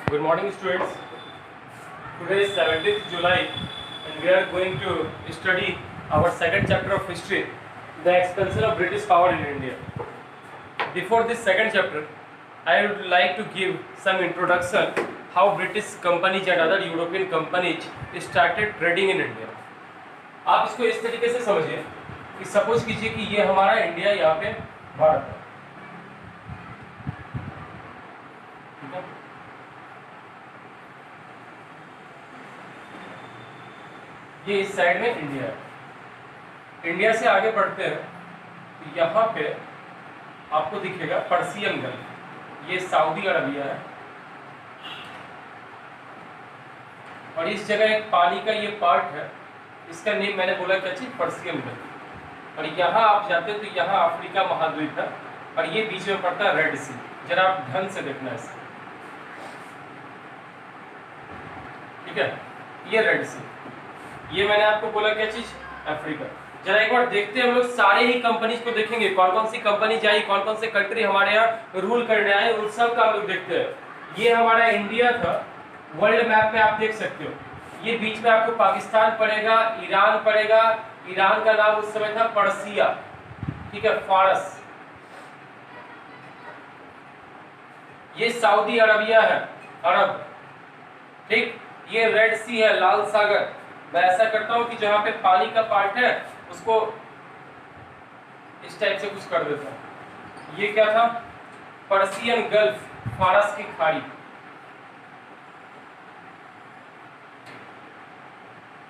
Good morning, students. Today is 17th July and we are going to study our second chapter of history, the expansion of British power in India. Before this second chapter, I would like to give some introduction how British companies and other European companies started trading in India. आप इसको इस तरीके से समझिए कि suppose कीजिए कि ये हमारा इंडिया, यहाँ पे भारत है, ठीक है। ये इस साइड में इंडिया है। इंडिया से आगे बढ़ते हैं तो यहाँ पे आपको दिखेगा पर्शियन गल्फ, ये सऊदी अरबिया है, और इस जगह एक पानी का ये पार्ट है, इसका नेम मैंने बोला क्या चीज, पर्शियन गल्फ। और यहाँ आप जाते हैं तो यहाँ अफ्रीका महाद्वीप है, और ये बीच में पड़ता है रेड सी। जरा आप ध्यान से देखना है, ठीक है, ये रेड सी, ये मैंने आपको बोला क्या चीज, अफ्रीका। जरा एक बार देखते हैं हम लोग सारे ही कंपनीज को देखेंगे, कौन कौन सी कंपनी आई, कौन कौन से कंट्री हमारे यहाँ रूल करने आए, उन सब का हम लोग देखते हैं। ये हमारा इंडिया था, वर्ल्ड मैप में आप देख सकते हो, ये बीच में आपको पाकिस्तान पड़ेगा, ईरान पड़ेगा, ईरान का नाम उस समय था पर्सिया, ठीक है, फारस। ये सऊदी अरबिया है, अरब, ठीक। ये रेड सी है, लाल सागर। मैं ऐसा करता हूं कि जहां पे पानी का पार्ट है उसको इस टाइप से कुछ कर देता हूं। ये क्या था, पर्शियन गल्फ, फारस की खाड़ी,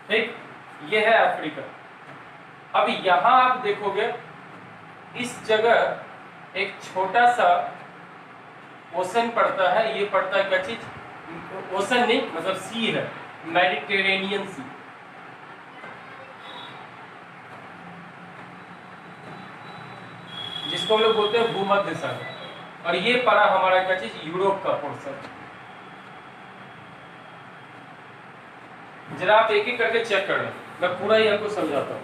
ठीक। ये है अफ्रीका। अब यहां आप देखोगे इस जगह एक छोटा सा ओशन पड़ता है, ये पड़ता है क्या चीज, ओशन नहीं मतलब सी है, मेडिटेरेनियन सी। जिसको हम लोग बोलते हैं भूमध्य सागर। और ये पड़ा हमारा क्या चीज, यूरोप का पोर्शन। जरा आप एक एक करके चेक कर लें, मैं पूरा ही आपको समझाता हूँ।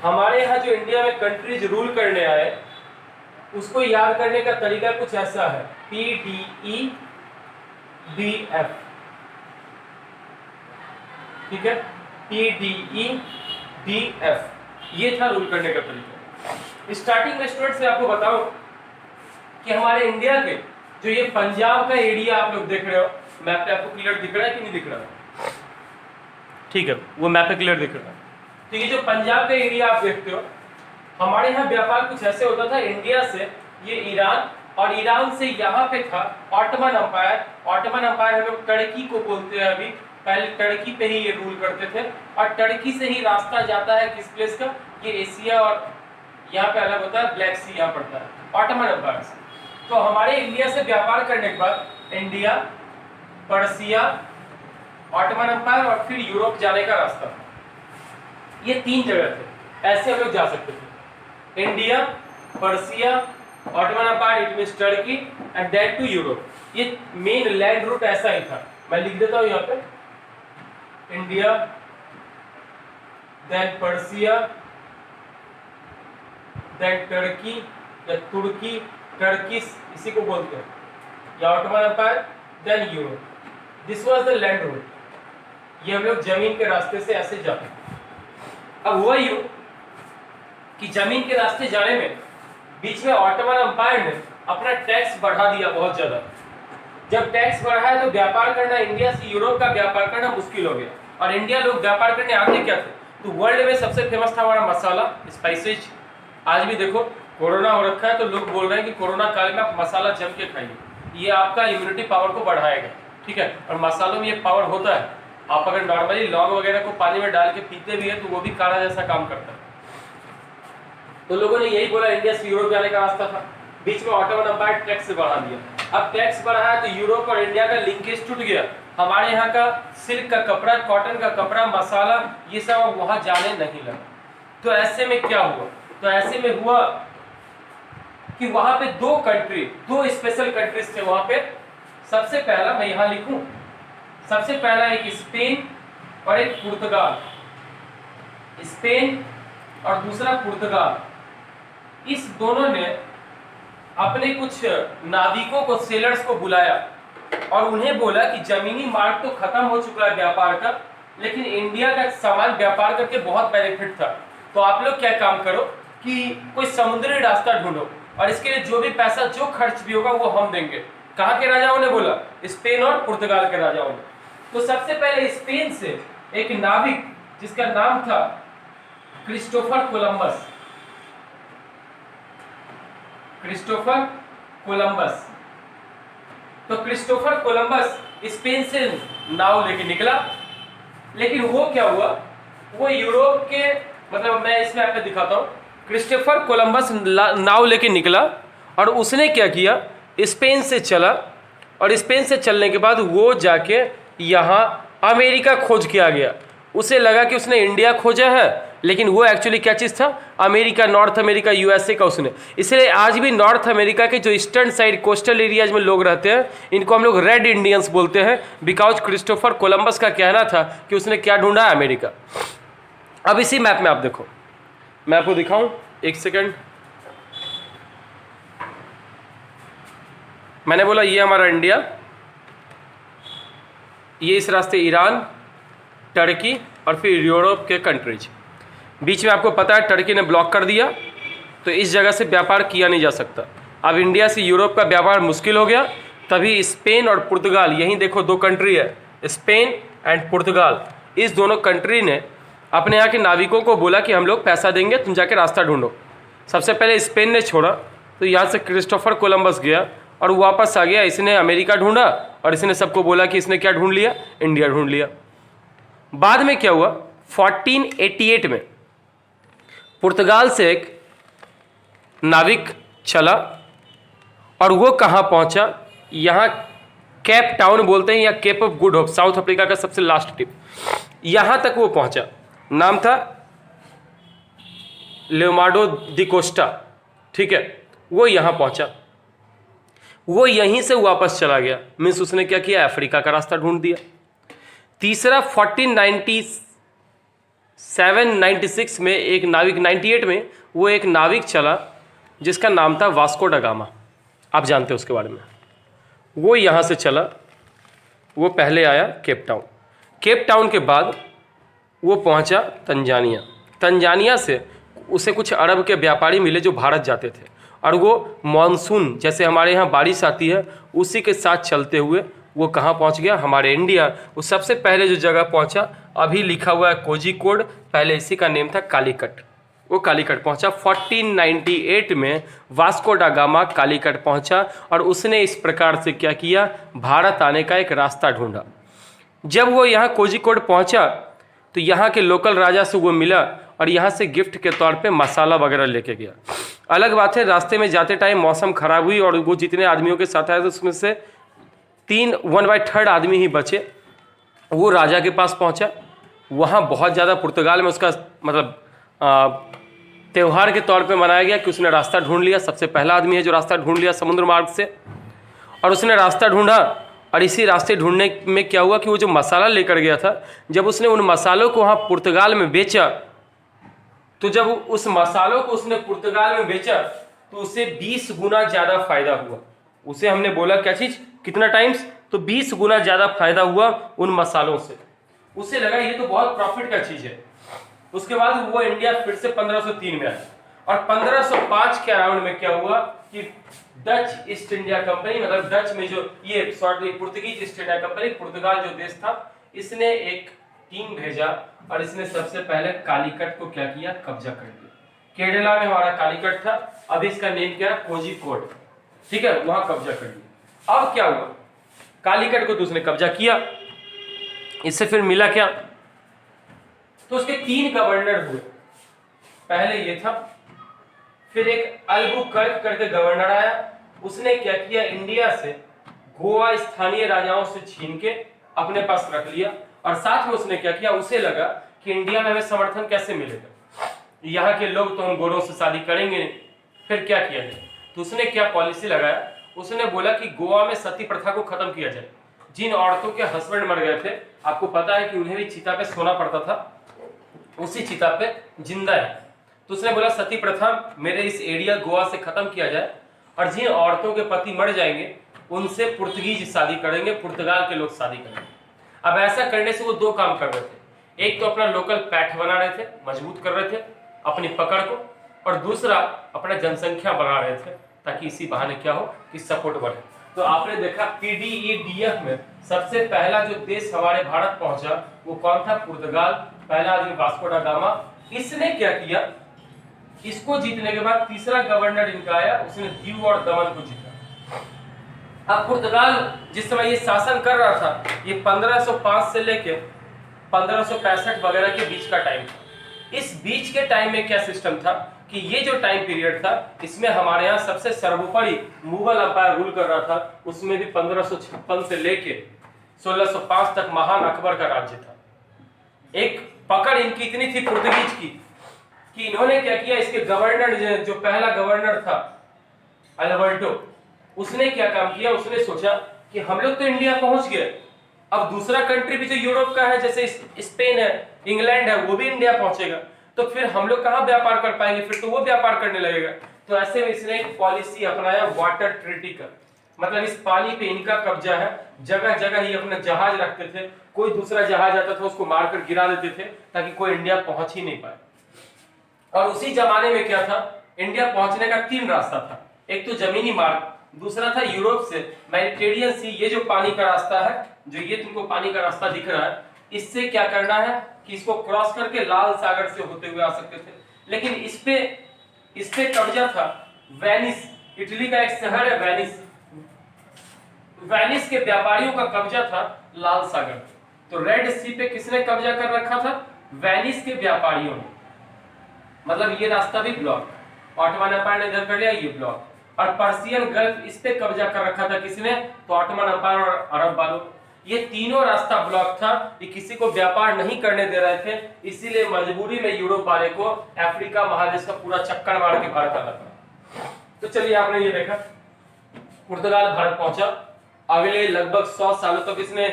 हमारे यहाँ जो इंडिया में कंट्रीज रूल करने आए, उसको याद करने का तरीका कुछ ऐसा है, PDEBF, ठीक है, PDEBF, ये था रूल करने का तरीका। स्टार्टिंग में स्टूडेंट से आपको बताओ कि हमारे इंडिया के जो ये पंजाब का एरिया आप लोग देख रहे हो, मैप पे आपको क्लियर दिख रहा है कि नहीं दिख रहा है, ठीक है, वो मैप पे क्लियर दिख रहा है। तो ये जो पंजाब का एरिया आप देखते हो, हमारे यहाँ व्यापार कुछ ऐसे होता था, इंडिया से ये ईरान, और ईरान से यहाँ पे था ऑटोमन अम्पायर। ऑटोमन अम्पायर हम लोग टर्की को बोलते हैं, अभी पहले टर्की पे ही ये रूल करते थे, और टर्की से ही रास्ता जाता है किस प्लेस का, ये एशिया, और यहाँ पे अलग होता है, ब्लैक सी यहाँ पड़ता है, ऑटोमन अम्पायर से। तो हमारे इंडिया से व्यापार करने के बाद इंडिया, पर्सिया, ऑटोमन अम्पायर और फिर यूरोप जाने का रास्ता था। ये तीन जगह थे, ऐसे हम लोग जा सकते थे, India, Persia, Ottoman empire, it means Turkey, and then to Europe. ये मेन लैंड रूट ऐसा ही था। मैं लिख देता हूं यहाँ पे, India, then Persia, then Turkey या तुर्की, टर्किश इसी को बोलते हैं, या Ottoman empire, then Europe. This was the land route. ये हम लोग जमीन के रास्ते से ऐसे जाते हैं। अब हुआ यूं कि जमीन के रास्ते जाने में बीच में ऑटोमन अम्पायर ने अपना टैक्स बढ़ा दिया बहुत ज्यादा। जब टैक्स बढ़ा है तो व्यापार करना, इंडिया से यूरोप का व्यापार करना मुश्किल हो गया। और इंडिया लोग व्यापार करने आते क्या थे, तो वर्ल्ड में सबसे फेमस था हमारा मसाला, स्पाइसेज। आज भी देखो कोरोना हो रखा है तो लोग बोल रहे हैं कि कोरोना काल में आप मसाला जम के खाइए, ये आपका इम्यूनिटी पावर को बढ़ाएगा, ठीक है। और मसालों में ये पावर होता है। आप अगर नॉर्मली लौंग वगैरह को पानी में डाल के पीते भी है तो वो भी काढ़ा जैसा काम करता है। तो लोगों ने यही बोला, इंडिया से यूरोप जाने का रास्ता था, बीच में ऑटोमन अम्पायर टैक्स बढ़ा दिया। अब टैक्स बढ़ा है तो यूरोप और इंडिया का लिंकेज टूट गया। हमारे यहाँ का सिल्क का कपड़ा, कॉटन का कपड़ा, मसाला, ये सब वहां जाने नहीं लगा। तो ऐसे में क्या हुआ, तो ऐसे में हुआ कि वहां पे दो स्पेशल कंट्रीज थे वहां पे। सबसे पहला मैं यहां लिखूं, सबसे पहला एक स्पेन और एक पुर्तगाल, स्पेन और दूसरा पुर्तगाल। इस दोनों ने अपने कुछ नाविकों को, सेलर्स को बुलाया और उन्हें बोला कि जमीनी मार्ग तो खत्म हो चुका है व्यापार का, लेकिन इंडिया का सामान व्यापार करके बहुत बेनिफिट था, तो आप लोग क्या काम करो कि कोई समुद्री रास्ता ढूंढो और इसके लिए जो भी पैसा जो खर्च भी होगा वो हम देंगे। कहाँ के राजाओं ने बोला? स्पेन और पुर्तगाल के राजाओं ने। तो सबसे पहले स्पेन से एक नाविक जिसका नाम था क्रिस्टोफर कोलंबस, क्रिस्टोफर कोलंबस। तो क्रिस्टोफर कोलंबस स्पेन से नाव लेके निकला, लेकिन वो क्या हुआ, वो यूरोप के, मतलब मैं इसमें आपको दिखाता हूँ। क्रिस्टोफर कोलंबस नाव लेके निकला और उसने क्या किया, स्पेन से चला, और स्पेन से चलने के बाद वो जाके यहाँ अमेरिका खोज के आ गया। उसे लगा कि उसने इंडिया खोजा है, लेकिन वो एक्चुअली क्या चीज़ था, अमेरिका, नॉर्थ अमेरिका, यूएसए का उसने। इसलिए आज भी नॉर्थ अमेरिका के जो ईस्टर्न साइड कोस्टल एरियाज में लोग रहते हैं, इनको हम लोग रेड इंडियंस बोलते हैं, बिकॉज क्रिस्टोफर कोलंबस का कहना था कि उसने क्या ढूंढा, अमेरिका। अब इसी मैप में आप देखो, मैं आपको दिखाऊं, एक सेकेंड। मैंने बोला ये हमारा इंडिया, ये इस रास्ते ईरान, टर्की और फिर यूरोप के कंट्रीज। बीच में आपको पता है टर्की ने ब्लॉक कर दिया, तो इस जगह से व्यापार किया नहीं जा सकता। अब इंडिया से यूरोप का व्यापार मुश्किल हो गया, तभी स्पेन और पुर्तगाल, यहीं देखो दो कंट्री है, स्पेन एंड पुर्तगाल, इस दोनों कंट्री ने अपने यहाँ के नाविकों को बोला कि हम लोग पैसा देंगे, तुम जाके रास्ता ढूंढो। सबसे पहले स्पेन ने छोड़ा, तो यहाँ से क्रिस्टोफर कोलंबस गया और वो वापस आ गया। इसने अमेरिका ढूंढा और इसने सबको बोला कि इसने क्या ढूंढ लिया, इंडिया ढूंढ लिया। बाद में क्या हुआ, 1488 में पुर्तगाल से एक नाविक चला और वो कहाँ पहुँचा, यहाँ केप टाउन बोलते हैं या Cape of Good Hope, South Africa का सबसे लास्ट टिप, यहाँ तक वो पहुँचा। नाम था लियोनार्डो दी कोस्टा, ठीक है। वो यहाँ पहुँचा, वो यहीं से वापस चला गया, मीन्स उसने क्या किया, अफ्रीका का रास्ता ढूंढ दिया। तीसरा 1497-96 में एक नाविक, 98 में वो एक नाविक चला जिसका नाम था वास्को डा गामा, आप जानते हो उसके बारे में। वो यहाँ से चला, वो पहले आया केप टाउन, केप टाउन के बाद वो पहुँचा तंजानिया। तंजानिया से उसे कुछ अरब के व्यापारी मिले जो भारत जाते थे, और वो मानसून जैसे हमारे यहाँ बारिश आती है उसी के साथ चलते हुए वो कहाँ पहुँच गया, हमारे इंडिया। वो सबसे पहले जो जगह पहुँचा, अभी लिखा हुआ है कोझिकोड, पहले इसी का नेम था कालीकट। वो कालीकट पहुँचा 1498 में, वास्को डा गामा कालीकट पहुँचा और उसने इस प्रकार से क्या किया, भारत आने का एक रास्ता ढूंढा। जब वो यहाँ कोझिकोड पहुँचा तो यहाँ के लोकल राजा से वो मिला और यहाँ से गिफ्ट के तौर पे मसाला वगैरह लेके गया। अलग बात है, रास्ते में जाते टाइम मौसम खराब हुई और वो जितने आदमियों के साथ आए थे उसमें से 1/3 आदमी ही बचे। वो राजा के पास पहुंचा, वहाँ बहुत ज़्यादा पुर्तगाल में उसका मतलब त्यौहार के तौर पे मनाया गया कि उसने रास्ता ढूंढ लिया। सबसे पहला आदमी है जो रास्ता ढूंढ लिया समुद्र मार्ग से, और उसने रास्ता ढूंढा। और इसी रास्ते ढूंढने में क्या हुआ कि वो जो मसाला लेकर गया था, जब उसने उन मसालों को वहाँ पुर्तगाल में बेचा, तो जब उस मसालों को उसने पुर्तगाल में बेचा तो उसे 20 गुना ज़्यादा फायदा हुआ। उसे हमने बोला क्या चीज़, कितना टाइम्स, तो 20 गुना ज़्यादा फायदा हुआ उन मसालों से। उसे लगा ये तो बहुत प्रॉफिट का चीज़ है। उसके बाद वो इंडिया फिर से 1503 में आया, और 1505 के अराउंड में क्या हुआ कि डच ईस्ट इंडिया कंपनी, मतलब डच में जो ये पुर्तगीज ईस्ट इंडिया कंपनी, पुर्तगाल जो देश था, इसने एक टीम भेजा और इसने सबसे पहले कालीकट को क्या किया, कब्जा कर लिया। केरला में हमारा कालीकट था, अभी इसका नेम क्या है, कोझिकोड, ठीक है, वहां कब्जा कर लिया। अब क्या हुआ, कालीकट को तो उसने कब्जा किया, इससे फिर मिला क्या, तो उसके 3 गवर्नर हुए। पहले ये था, फिर एक अल्बुकर्क करके गवर्नर आया, उसने क्या किया, इंडिया से गोवा स्थानीय राजाओं से छीन के अपने पास रख लिया। और साथ में उसने क्या किया, उसे लगा कि इंडिया में हमें समर्थन कैसे मिलेगा, यहाँ के लोग तो हम गोरों से शादी करेंगे नहीं। फिर क्या किया जाए, तो उसने क्या पॉलिसी लगाया, उसने बोला कि गोवा में सती प्रथा को खत्म किया जाए। जिन औरतों के हस्बैंड मर गए थे, आपको पता है कि उन्हें भी चिता पे सोना पड़ता था, उसी चिता पे जिंदा है, तो उसने बोला सती प्रथा मेरे इस एरिया गोवा से खत्म किया जाए, और जिन औरतों के पति मर जाएंगे उनसे पुर्तगीज शादी करेंगे, पुर्तगाल के लोग शादी करेंगे। अब ऐसा करने से वो दो काम कर रहे थे, एक तो अपना लोकल पैठ बना रहे थे, मजबूत कर रहे थे अपनी पकड़ को, और दूसरा अपना जनसंख्या बढ़ा रहे थे ताकि इसी बहाने क्या हो कि सपोर्ट बढ़े। तो आपने देखा PDEDF में सबसे पहला जो देश हमारे भारत पहुंचा वो कौन था? पुर्तगाल। पहला आदमी वास्को डा गामा। इसने क्या किया, इसको जीतने के बाद तीसरा गवर्नर इनका आया, उसने दीव और दमन को जीता। अब पुर्तगाल जिस समय ये शासन कर रहा था, ये 1505 से लेके 1565 वगैरह के बीच का टाइम था। इस बीच के टाइम में क्या सिस्टम था कि ये जो टाइम पीरियड था, इसमें हमारे यहाँ सबसे सर्वोपरि मुगल अंपायर रूल कर रहा था, उसमें भी 1556 से लेके 1605 तक महान अकबर का राज्य था। एक पकड़ इनकी इतनी थी पुर्तगीज की कि इन्होंने क्या किया, इसके गवर्नर जो पहला गवर्नर था अल्बर्टो, उसने क्या काम किया, उसने सोचा कि हम लोग तो इंडिया पहुंच गए, अब दूसरा कंट्री भी जो यूरोप का है जैसे स्पेन है, इंग्लैंड है, वो भी इंडिया पहुंचेगा, तो फिर हम लोग कहां व्यापार कर पाएंगे, फिर तो वो व्यापार करने लगेगा। तो ऐसे में इसने एक पॉलिसी अपनाया वाटर ट्रीटी का, मतलब इस पानी पे इनका कब्जा है, जगह जगह ही अपना जहाज रखते थे, कोई दूसरा जहाज आता था उसको मारकर गिरा देते थे ताकि कोई इंडिया पहुंच ही नहीं पाए। और उसी जमाने में क्या था, इंडिया पहुंचने का 3 रास्ता था, एक तो जमीनी मार्ग, दूसरा था यूरोप से मेडिटेरियन सी, ये जो पानी का रास्ता है, जो ये तुमको पानी का रास्ता दिख रहा है, इससे क्या करना है कि इसको क्रॉस करके लाल सागर से होते हुए आ सकते थे। लेकिन इस पे कब्जा था वेनिस, इटली का एक शहर है वेनिस, वेनिस के व्यापारियों का कब्जा था लाल सागर। तो रेड सी पे किसने कब्जा कर रखा था? वेनिस के व्यापारियों ने। मतलब ये रास्ता भी ब्लॉक, ऑटोमन एम्पायर ने इधर कर लिया ये ब्लॉक, और पर्सियन गल्फ इस पे कब्जा कर रखा था किसने? तो ऑटोमन एम्पायर और अरब वालों। ये तीनों रास्ता ब्लॉक था, ये किसी को व्यापार नहीं करने दे रहे थे, इसीलिए मजबूरी में यूरोप वाले को अफ्रीका महादेश का पूरा चक्कर मार के भारत आना पड़ा। तो चलिए आपने ये देखा, पुर्तगाल भारत पहुंचा, अगले लगभग 100 सालों तक इसने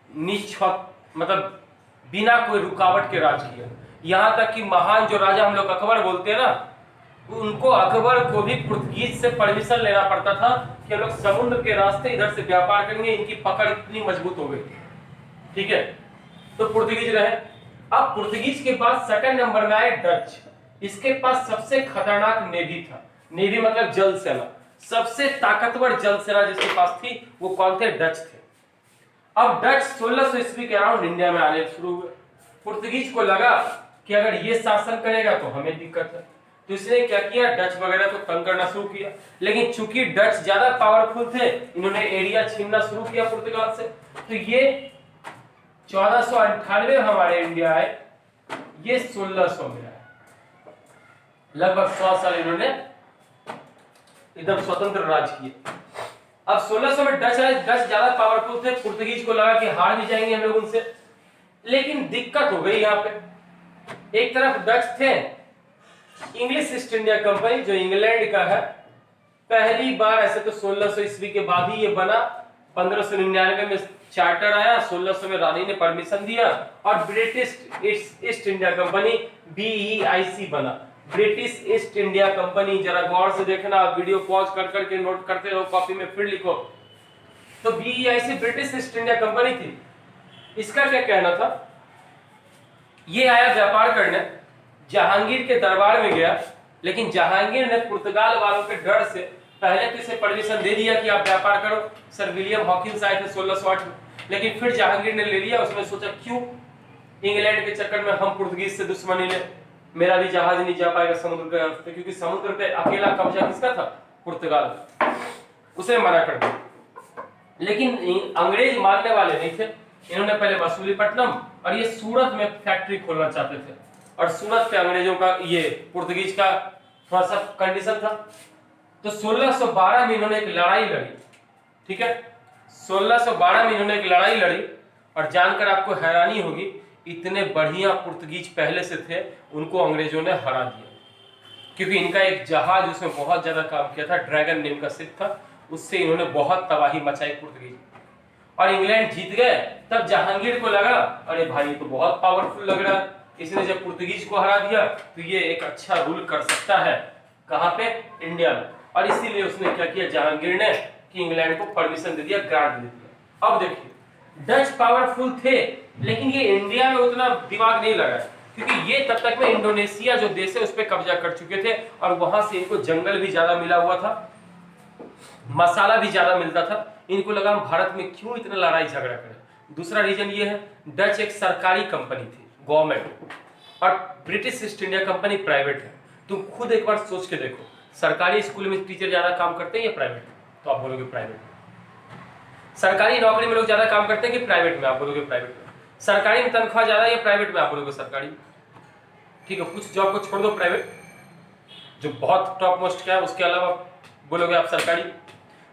मतलब बिना कोई रुकावट के राज किया। यहां तक कि महान जो राजा हम लोग अकबर बोलते हैं ना, उनको अकबर को भी पुर्तगीज से परमिशन लेना पड़ता था कि हम लोग समुद्र के रास्ते इधर से व्यापार करेंगे, इनकी पकड़ इतनी मजबूत हो गई। ठीक है, तो पुर्तगीज रहे। अब पुर्तगीज के बाद सेकंड नंबर में आए डच। इसके पास सबसे खतरनाक नेवी था, नेवी मतलब जल सेना, सबसे ताकतवर जल सेना जिसके पास थी वो कौन थे? डच थे। अब डच 1600 ईस्वी के अराउंड इंडिया में आने शुरू हुए। पुर्तगीज को लगा कि अगर ये शासन करेगा तो हमें दिक्कत है, तो इसने क्या किया, डच वगैरह को तंग करना शुरू किया। लेकिन चूंकि डच ज्यादा पावरफुल थे, इन्होंने एरिया छीनना शुरू किया पुर्तगाल से। तो ये 1498 हमारे इंडिया आए, ये 1600 में आए, लगभग 100 साल इन्होंने एकदम स्वतंत्र राज किए। अब 1600 में डच आए, डच ज्यादा पावरफुल थे, पुर्तगीज को लगा कि हार भी जाएंगे हम लोग उनसे। लेकिन दिक्कत हो गई यहाँ पे, एक तरफ डच थे, इंग्लिश ईस्ट इंडिया कंपनी जो इंग्लैंड का है, पहली बार ऐसे तो 1600 ईस्वी के बाद ही ये बना, 1599 में चार्टर आया, 1600 में रानी ने परमिशन दिया, और British east India company BEIC बना, ब्रिटिश ईस्ट इंडिया कंपनी। जरा गौर से देखना, वीडियो पॉज कर करके नोट करते रहो, कॉपी में फिर लिखो। तो BEIC British east India company थी। इसका क्या कहना था, ये आया व्यापार करने, जहांगीर के दरबार में गया, लेकिन जहांगीर ने पुर्तगाल वालों के डर से पहले तो इसे परमिशन दे दिया कि आप व्यापार करो। सर विलियम हॉकिंस आए थे 1608 में, लेकिन फिर जहांगीर ने ले लिया। उसने सोचा क्यों इंग्लैंड के चक्कर में हम पुर्तगीज से दुश्मनी ले, मेरा भी जहाज नहीं जा पाएगा समुद्र के रास्ते, क्योंकि समुद्र पे अकेला कब्जा किसका था? पुर्तगाल का। उसे मना कर दिया। लेकिन अंग्रेज मानने वाले नहीं थे, इन्होंने पहले मसूलीपट्टनम और ये सूरत में फैक्ट्री खोलना चाहते थे, और सूरत पे अंग्रेजों का, ये पुर्तगीज का थोड़ा सा कंडीशन था। तो 1612 में इन्होंने एक लड़ाई लड़ी। ठीक है, 1612 में इन्होंने एक लड़ाई लड़ी, और जानकर आपको हैरानी होगी, इतने बढ़िया पुर्तगीज पहले से थे, उनको अंग्रेजों ने हरा दिया, क्योंकि इनका एक जहाज उसमें बहुत ज्यादा काम किया था, ड्रैगन नेम का शिप था, उससे इन्होंने बहुत तबाही मचाई पुर्तगीज, और इंग्लैंड जीत गए। तब जहांगीर को लगा अरे भाई तो बहुत पावरफुल लग रहा है, इसने जब पुर्तगीज को हरा दिया तो ये एक अच्छा रूल कर सकता है, कहां पे? इंडिया में। और इसीलिए उसने क्या किया, जहांगीर ने कि इंग्लैंड को परमिशन दे दिया, ग्रांट दे दिया। अब देखिए डच पावरफुल थे, लेकिन ये इंडिया में उतना दिमाग नहीं लगा, क्योंकि ये तब तक में इंडोनेशिया जो देश है उस पर कब्जा कर चुके थे, और वहां से इनको जंगल भी ज्यादा मिला हुआ था, मसाला भी ज्यादा मिलता था। इनको लगा हम भारत में क्यों इतना लड़ाई झगड़ा करें। दूसरा रीजन ये है, डच एक सरकारी कंपनी थी, गवर्नमेंट, और British east India company private है। तुम खुद एक बार सोच के देखो, सरकारी स्कूल में टीचर ज्यादा काम करते हैं या प्राइवेट में? तो आप बोलोगे प्राइवेट में। सरकारी नौकरी में लोग ज्यादा काम करते हैं कि प्राइवेट में? आप बोलोगे प्राइवेट में। सरकारी में तनख्वाह ज्यादा या प्राइवेट में? आप बोलोगे सरकारी। ठीक है, कुछ जॉब को छोड़ दो प्राइवेट, जो बहुत टॉप मोस्ट क्या है, उसके अलावा बोलोगे आप सरकारी।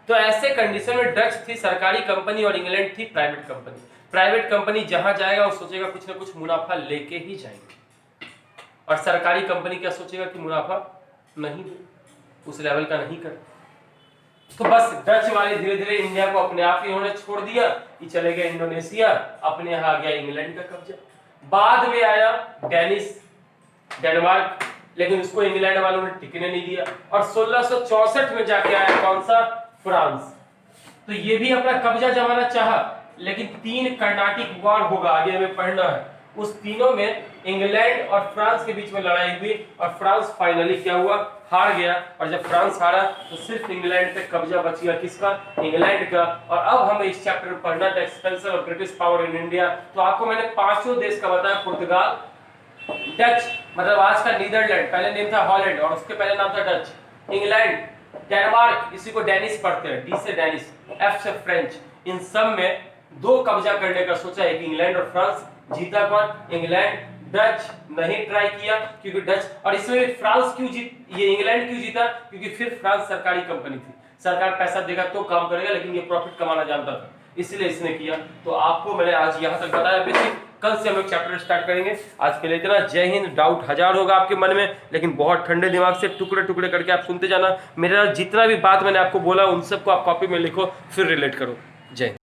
तो ऐसे कंडीशन में डच थी सरकारी कंपनी और इंग्लैंड थी प्राइवेट कंपनी। प्राइवेट कंपनी जहां जाएगा वो सोचेगा कुछ ना कुछ मुनाफा लेके ही जाएंगे, और सरकारी कंपनी क्या सोचेगा कि मुनाफा नहीं दे, उस लेवल का नहीं कर। तो बस डच वाले धीरे धीरे इंडिया को अपने आप ही उन्होंने छोड़ दिया, ये चले गए इंडोनेशिया, अपने यहाँ आ गया इंग्लैंड का कब्जा। बाद में आया डेनमार्क, लेकिन उसको इंग्लैंड वालों ने टिकने नहीं दिया, और 1664 में जाके आया कौन सा? फ्रांस। तो ये भी अपना कब्जा जमाना चाहा, लेकिन 3 कर्नाटिक वॉर होगा, आगे हमें पढ़ना है। उस तीनों में इंग्लैंड और फ्रांस के बीच में लड़ाई हुई, और फ्रांस फाइनली क्या हुआ? हार गया। और जब फ्रांस हारा तो सिर्फ इंग्लैंड पे कब्जा बच गया, किसका? इंग्लैंड का। और अब हमें इस चैप्टर में पढ़ना था expansion of British power in India. तो आपको मैंने 5 देश का बताया, पुर्तगाल, डच मतलब आज का नीदरलैंड, पहले नेम था हॉलैंड और उसके पहले नाम था डच, इंग्लैंड, डेनमार्क, इसी को डेनिश पढ़ते हैं, डी से डेनिश, एफ से फ्रेंच। इन सब में 2 कब्जा करने का सोचा, एक इंग्लैंड और फ्रांस। जीता कौन? इंग्लैंड। डच नहीं ट्राई किया, क्योंकि डच, और इसमें फ्रांस क्यों ये इंग्लैंड क्यों जीता? क्योंकि फिर फ्रांस सरकारी कंपनी थी, सरकार पैसा देगा तो काम करेगा, लेकिन ये प्रॉफिट कमाना जानता था, इसलिए इसने किया। तो आपको मैंने आज यहाँ तक बताया बेसिक, कल से हम लोग चैप्टर स्टार्ट करेंगे। आज के लिए इतना। जय हिंद। डाउट 1000 होगा आपके मन में, लेकिन बहुत ठंडे दिमाग से टुकड़े टुकड़े करके आप सुनते जाना। मेरा जितना भी बात मैंने आपको बोला उन सबको आप कॉपी में लिखो, फिर रिलेट करो। जय हिंद।